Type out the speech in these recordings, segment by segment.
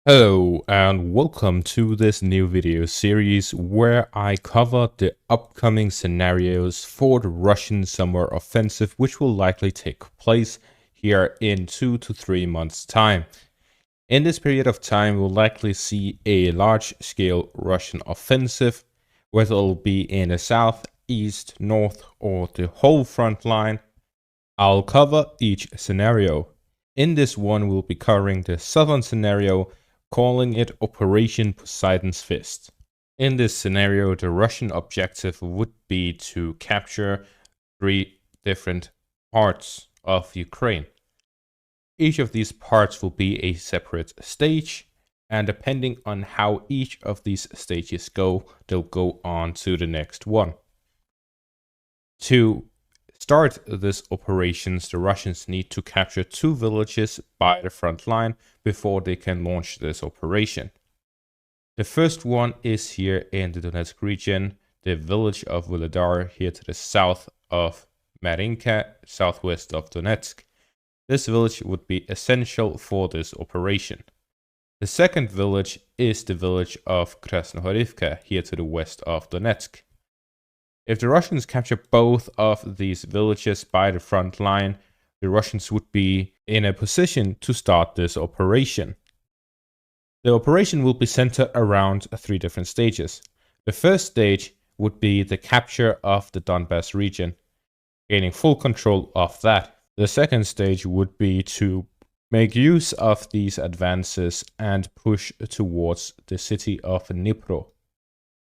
Hello and welcome to this new video series where I cover the upcoming scenarios for the Russian summer offensive, which will likely take place here in 2 to 3 months time. In this period of time, we'll likely see a large-scale Russian offensive, whether it'll be in the south, east, north, or the whole front line. I'll cover each scenario. In this one, we'll be covering the southern scenario, calling it Operation Poseidon's Fist. In this scenario, the Russian objective would be to capture 3 different parts of Ukraine. Each of these parts will be a separate stage, and depending on how each of these stages go, they'll go on to the next one. To start this operations, the Russians need to capture 2 villages by the front line before they can launch this operation. The first one is here in the Donetsk region, the village of Volodar, here to the south of Marinka, southwest of Donetsk. This village would be essential for this operation. The second village is the village of Krasnohorivka, here to the west of Donetsk. If the Russians capture both of these villages by the front line, the Russians would be in a position to start this operation. The operation will be centered around 3 different stages. The first stage would be the capture of the Donbas region, gaining full control of that. The second stage would be to make use of these advances and push towards the city of Dnipro.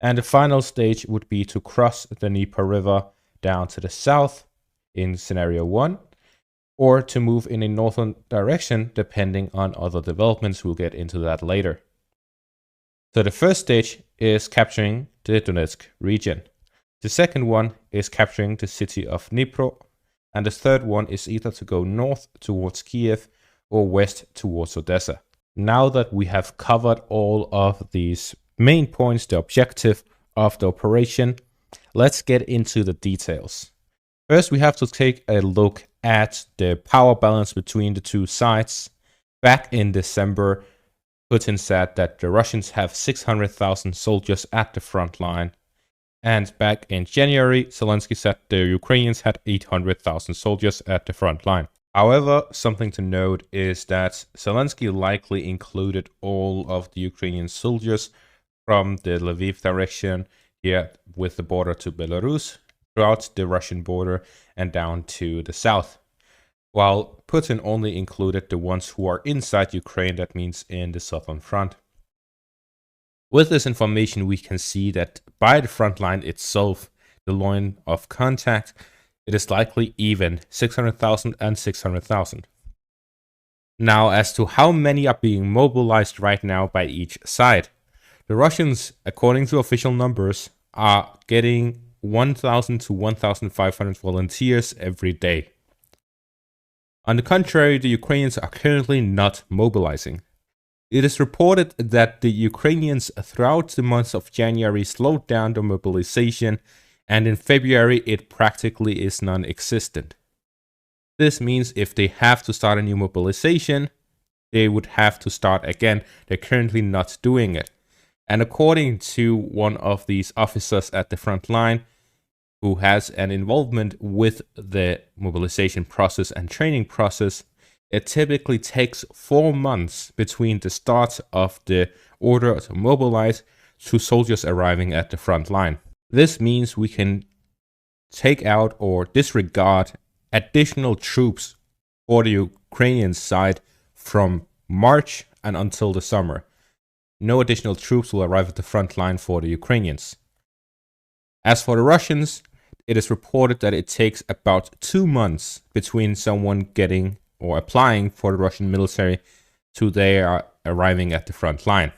And the final stage would be to cross the Dnieper River down to the south in scenario 1, or to move in a northern direction depending on other developments. We'll get into that later. So the first stage is capturing the Donetsk region. The second one is capturing the city of Dnipro, and the third one is either to go north towards Kiev or west towards Odessa. Now that we have covered all of these main points, the objective of the operation, let's get into the details. First, we have to take a look at the power balance between the 2 sides. Back in December, Putin said that the Russians have 600,000 soldiers at the front line. And back in January, Zelensky said the Ukrainians had 800,000 soldiers at the front line. However, something to note is that Zelensky likely included all of the Ukrainian soldiers from the Lviv direction here with the border to Belarus, throughout the Russian border and down to the south, while Putin only included the ones who are inside Ukraine, that means in the southern front. With this information, we can see that by the front line itself, the line of contact, it is likely even 600,000 and 600,000. Now, as to how many are being mobilized right now by each side, the Russians, according to official numbers, are getting 1,000 to 1,500 volunteers every day. On the contrary, the Ukrainians are currently not mobilizing. It is reported that the Ukrainians throughout the month of January slowed down the mobilization, and in February it practically is non-existent. This means if they have to start a new mobilization, they would have to start again. They're currently not doing it. And according to one of these officers at the front line, who has an involvement with the mobilization process and training process, it typically takes 4 months between the start of the order to mobilize to soldiers arriving at the front line. This means we can take out or disregard additional troops for the Ukrainian side from March and until the summer. No additional troops will arrive at the front line for the Ukrainians. As for the Russians, it is reported that it takes about 2 months between someone getting or applying for the Russian military to their arriving at the front line.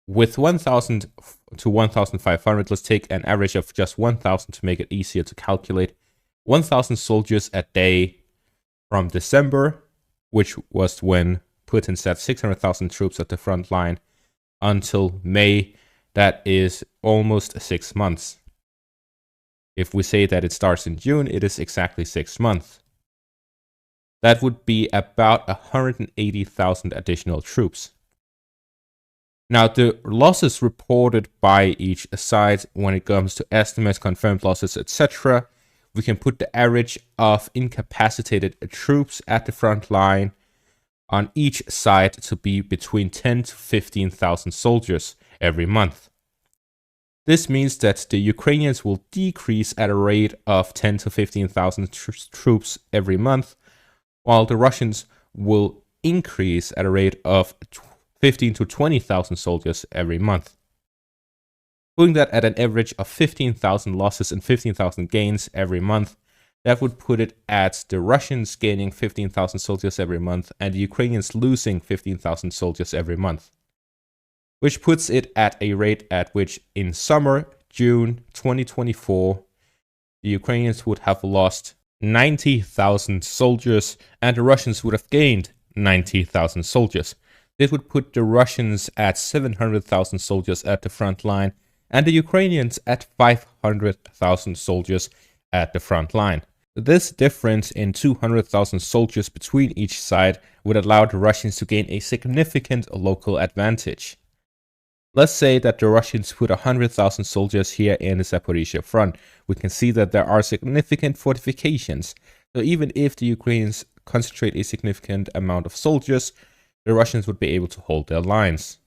With 1,000 to 1,500, let's take an average of just 1,000 to make it easier to calculate. 1,000 soldiers a day from December, which was when Putin said 600,000 troops at the front line, until May. That is almost 6 months. If we say that it starts in June, it is exactly 6 months. That would be about 180,000 additional troops. Now, the losses reported by each side when it comes to estimates, confirmed losses, etc., we can put the average of incapacitated troops at the front line on each side to be between 10 to 15,000 soldiers every month. This means that the Ukrainians will decrease at a rate of 10 to 15,000 troops every month, while the Russians will increase at a rate of 15 to 20,000 soldiers every month. Putting that at an average of 15,000 losses and 15,000 gains every month, that would put it at the Russians gaining 15,000 soldiers every month and the Ukrainians losing 15,000 soldiers every month, which puts it at a rate at which in summer, June 2024, the Ukrainians would have lost 90,000 soldiers and the Russians would have gained 90,000 soldiers. This would put the Russians at 700,000 soldiers at the front line and the Ukrainians at 500,000 soldiers at the front line. This difference in 200,000 soldiers between each side would allow the Russians to gain a significant local advantage. Let's say that the Russians put 100,000 soldiers here in the Zaporizhia front. We can see that there are significant fortifications. So even if the Ukrainians concentrate a significant amount of soldiers, the Russians would be able to hold their lines.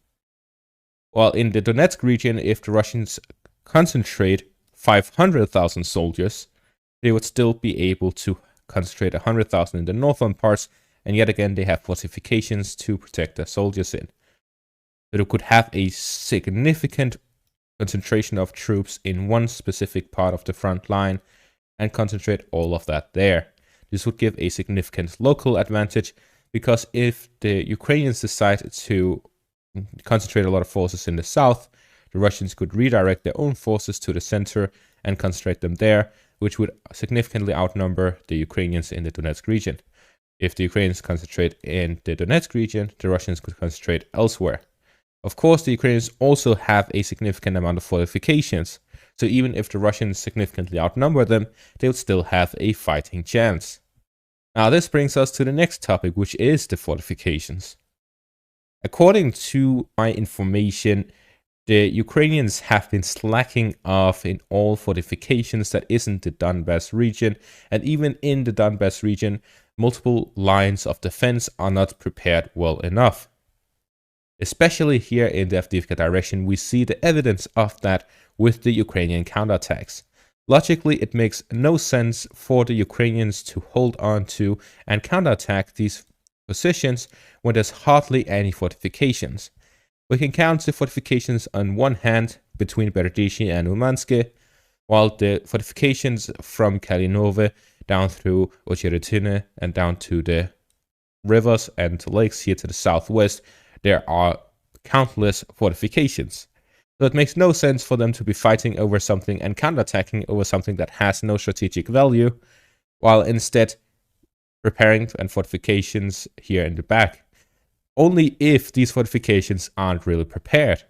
While in the Donetsk region, if the Russians concentrate 500,000 soldiers, they would still be able to concentrate 100,000 in the northern parts, and yet again they have fortifications to protect their soldiers in. So they could have a significant concentration of troops in one specific part of the front line and concentrate all of that there. This would give a significant local advantage, because if the Ukrainians decide to concentrate a lot of forces in the south, the Russians could redirect their own forces to the center and concentrate them there, which would significantly outnumber the Ukrainians in the Donetsk region. If the Ukrainians concentrate in the Donetsk region, the Russians could concentrate elsewhere. Of course, the Ukrainians also have a significant amount of fortifications, so even if the Russians significantly outnumber them, they would still have a fighting chance. Now this brings us to the next topic, which is the fortifications. According to my information, the Ukrainians have been slacking off in all fortifications that isn't the Donbass region, and even in the Donbass region, multiple lines of defense are not prepared well enough. Especially here in the Avdiivka direction, we see the evidence of that with the Ukrainian counterattacks. Logically, it makes no sense for the Ukrainians to hold on to and counterattack these positions when there's hardly any fortifications. We can count the fortifications on one hand between Berdishi and Umanske, while the fortifications from Kalinove down through Ocheretine and down to the rivers and lakes here to the southwest, there are countless fortifications. So it makes no sense for them to be fighting over something and counterattacking over something that has no strategic value, while instead preparing and fortifications here in the back. Only if these fortifications aren't really prepared.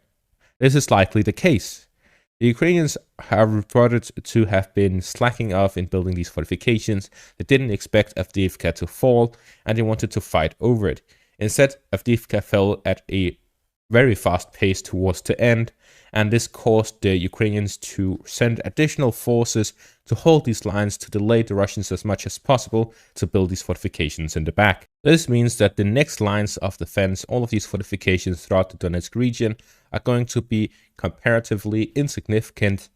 This is likely the case. The Ukrainians are reported to have been slacking off in building these fortifications. They didn't expect Avdiivka to fall, and they wanted to fight over it. Instead, Avdiivka fell at a very fast pace towards the end, and this caused the Ukrainians to send additional forces to hold these lines to delay the Russians as much as possible to build these fortifications in the back. This means that the next lines of defense, all of these fortifications throughout the Donetsk region, are going to be comparatively insignificant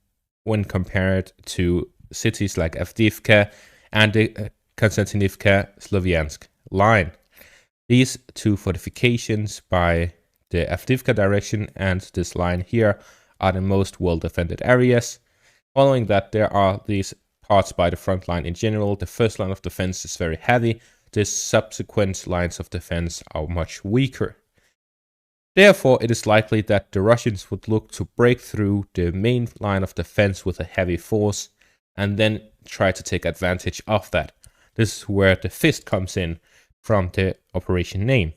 when compared to cities like Avdiivka and the Konstantinivka-Sloviansk line. These two fortifications by the Avdiivka direction and this line here are the most well-defended areas. Following that, there are these parts by the front line in general. The first line of defense is very heavy. The subsequent lines of defense are much weaker. Therefore, it is likely that the Russians would look to break through the main line of defense with a heavy force and then try to take advantage of that. This is where the fist comes in from the operation name.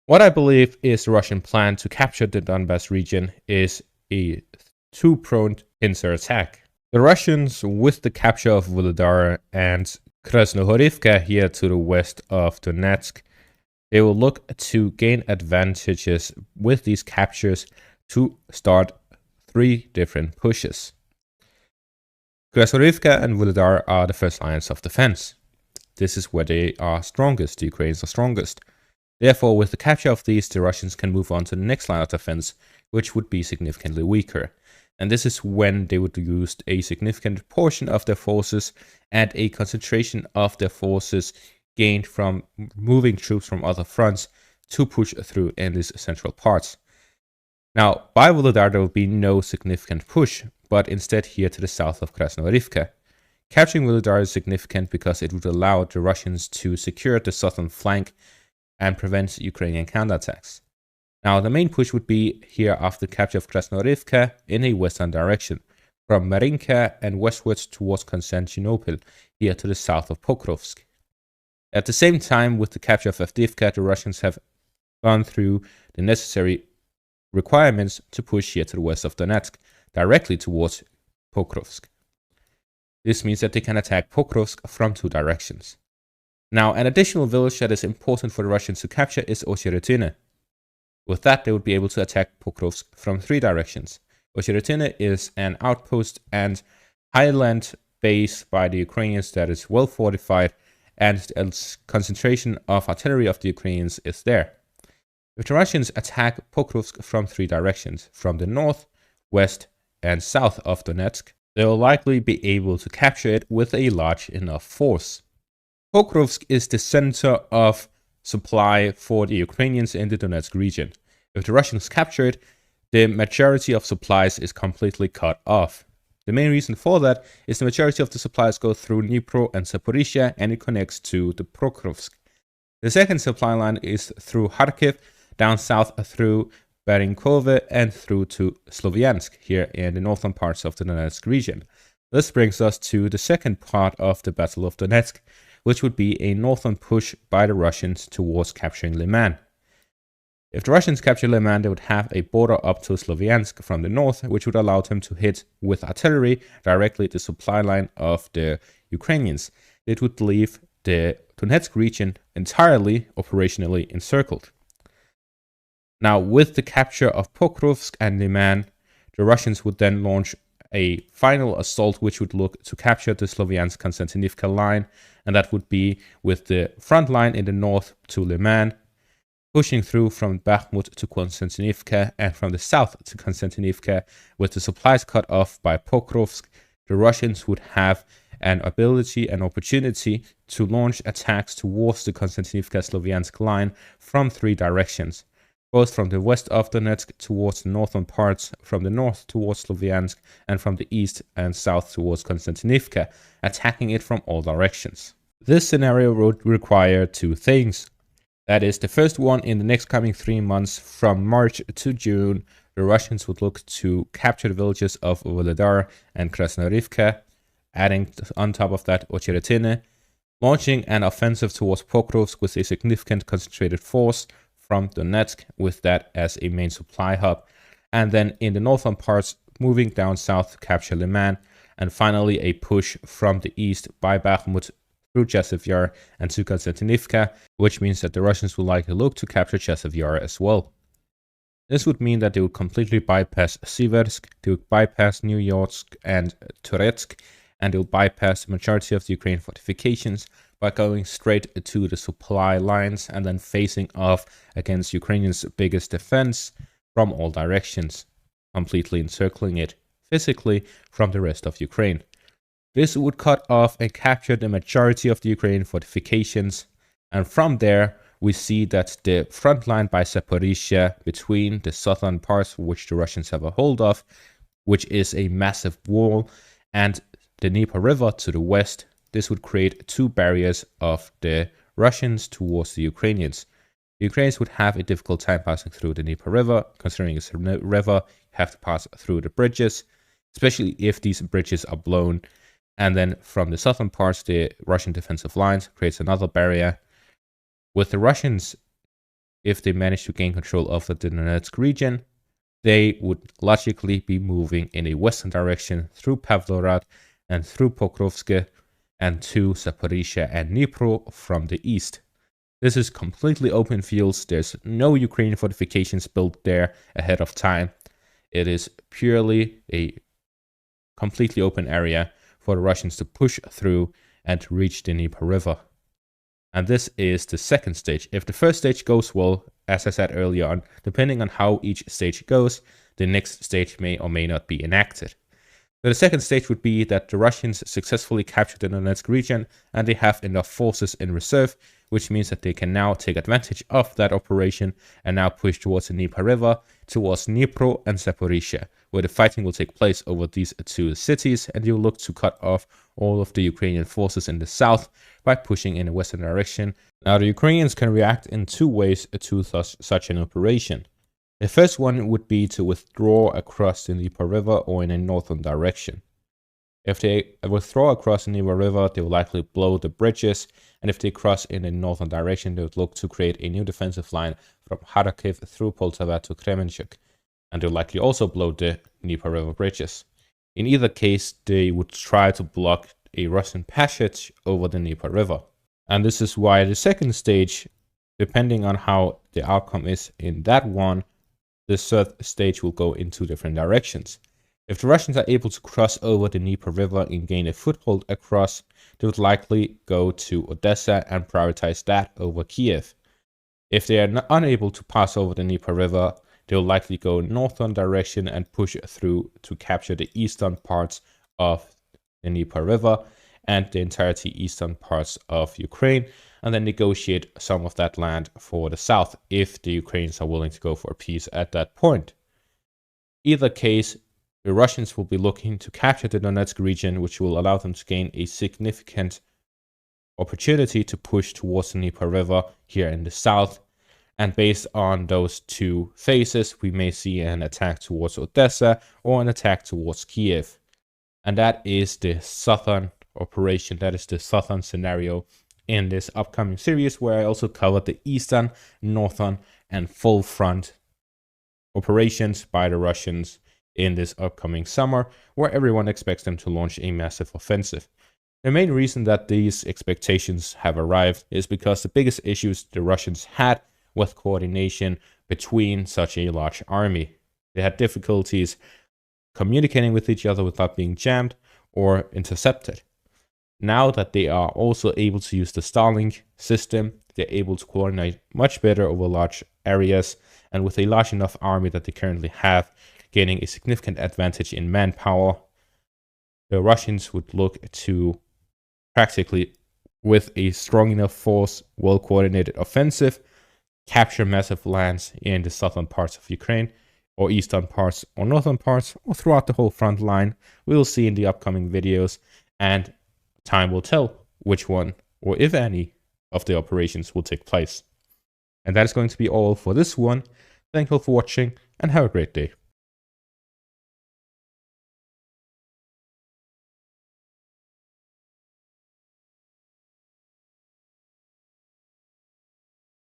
What I believe is the Russian plan to capture the Donbass region is a two-pronged pincer attack. The Russians, with the capture of Vuhledar and Krasnohorivka, here to the west of Donetsk, they will look to gain advantages with these captures to start 3 different pushes. Krasnohorivka and Vuhledar are the first lines of defense. This is where they are strongest, the Ukrainians are strongest. Therefore, with the capture of these, the Russians can move on to the next line of defense, which would be significantly weaker. And this is when they would use a significant portion of their forces and a concentration of their forces gained from moving troops from other fronts to push through in these central parts. Now, by Vuhledar, there will be no significant push, but instead here to the south of Krasnohorivka. Capturing Vuhledar is significant because it would allow the Russians to secure the southern flank and prevent Ukrainian counterattacks. Now, the main push would be here after the capture of Krasnohorivka in a western direction, from Marinka and westwards towards Constantinople, here to the south of Pokrovsk. At the same time, with the capture of Avdiivka, the Russians have gone through the necessary requirements to push here to the west of Donetsk, directly towards Pokrovsk. This means that they can attack Pokrovsk from 2 directions. Now, an additional village that is important for the Russians to capture is Osirotine. With that, they would be able to attack Pokrovsk from 3 directions. Osirotine is an outpost and highland base by the Ukrainians that is well fortified, and a concentration of artillery of the Ukrainians is there. If the Russians attack Pokrovsk from 3 directions, from the north, west, and south of Donetsk, they will likely be able to capture it with a large enough force. Pokrovsk is the center of supply for the Ukrainians in the Donetsk region. If the Russians capture it, the majority of supplies is completely cut off. The main reason for that is the majority of the supplies go through Dnipro and Zaporizhia, and it connects to the Pokrovsk. The second supply line is through Kharkiv, down south through Berinkove, and through to Sloviansk, here in the northern parts of the Donetsk region. This brings us to the second part of the Battle of Donetsk, which would be a northern push by the Russians towards capturing Liman. If the Russians capture Liman, they would have a border up to Sloviansk from the north, which would allow them to hit with artillery directly the supply line of the Ukrainians. It would leave the Donetsk region entirely operationally encircled. Now, with the capture of Pokrovsk and Liman, the Russians would then launch a final assault which would look to capture the Sloviansk-Konstantinivka line, and that would be with the front line in the north to Liman, pushing through from Bakhmut to Konstantinivka, and from the south to Konstantinivka. With the supplies cut off by Pokrovsk, the Russians would have an ability and opportunity to launch attacks towards the Konstantinivka-Sloviansk line from 3 directions. Both from the west of Donetsk towards the northern parts, from the north towards Sloviansk, and from the east and south towards Konstantinivka, attacking it from all directions. This scenario would require 2 things. That is, the first one, in the next coming 3 months, from March to June, the Russians would look to capture the villages of Vuhledar and Krasnohorivka, adding on top of that Osirotine, launching an offensive towards Pokrovsk with a significant concentrated force from Donetsk, with that as a main supply hub, and then in the northern parts moving down south to capture Liman, and finally a push from the east by Bakhmut through Chasiv Yar and to Konstantinivka, which means that the Russians will likely look to capture Chasiv Yar as well. This would mean that they would completely bypass Siversk, they would bypass New Yorsk and Turetsk, and they would bypass the majority of the Ukrainian fortifications by going straight to the supply lines and then facing off against Ukrainians' biggest defense from all directions, completely encircling it physically from the rest of Ukraine. This would cut off and capture the majority of the Ukrainian fortifications, and from there we see that the front line by Zaporizhia between the southern parts, which the Russians have a hold of, which is a massive wall, and the Dnieper River to the west, this would create 2 barriers of the Russians towards the Ukrainians. The Ukrainians would have a difficult time passing through the Dnieper River. Considering it's a river, you have to pass through the bridges, especially if these bridges are blown. And then from the southern parts, the Russian defensive lines creates another barrier. With the Russians, if they manage to gain control of the Donetsk region, they would logically be moving in a western direction through Pavlograd and through Pokrovsk, and to Zaporizhia and Dnipro from the east. This is completely open fields. There's no Ukrainian fortifications built there ahead of time. It is purely a completely open area for the Russians to push through and reach the Dnieper River. And this is the second stage. If the first stage goes well, as I said earlier on, depending on how each stage goes, the next stage may or may not be enacted. So the second stage would be that the Russians successfully captured the Donetsk region and they have enough forces in reserve, which means that they can now take advantage of that operation and now push towards the Dnieper River, towards Dnipro and Zaporizhia, where the fighting will take place over these two cities, and you'll look to cut off all of the Ukrainian forces in the south by pushing in a western direction. Now, the Ukrainians can react in two ways to such an operation. The first one would be to withdraw across the Dnieper River or in a northern direction. If they withdraw across the Dnieper River, they will likely blow the bridges, and if they cross in a northern direction, they would look to create a new defensive line from Kharkiv through Poltava to Kremenchuk, and they'll likely also blow the Dnieper River bridges. In either case, they would try to block a Russian passage over the Dnieper River. And this is why the second stage, depending on how the outcome is in that one, the third stage will go in two different directions. If the Russians are able to cross over the Dnieper River and gain a foothold across, they would likely go to Odessa and prioritize that over Kiev. If they are unable to pass over the Dnieper River, they'll likely go northern direction and push through to capture the eastern parts of the Dnieper River and the entirety eastern parts of Ukraine, and then negotiate some of that land for the south if the Ukrainians are willing to go for peace at that point. Either case, the Russians will be looking to capture the Donetsk region, which will allow them to gain a significant opportunity to push towards the Dnieper River here in the south. And based on those two phases, we may see an attack towards Odessa or an attack towards Kiev. And that is the southern operation, that is the southern scenario in this upcoming series, where I also covered the eastern, northern, and full front operations by the Russians in this upcoming summer, where everyone expects them to launch a massive offensive. The main reason that these expectations have arrived is because the biggest issues the Russians had with coordination between such a large army. They had difficulties communicating with each other without being jammed or intercepted. Now that they are also able to use the Starlink system, they're able to coordinate much better over large areas, and with a large enough army that they currently have, gaining a significant advantage in manpower, the Russians would look to practically, with a strong enough force, well-coordinated offensive, capture massive lands in the southern parts of Ukraine, or eastern parts, or northern parts, or throughout the whole front line. We will see in the upcoming videos, and time will tell which one, or if any, of the operations will take place. And that is going to be all for this one. Thank you all for watching, and have a great day.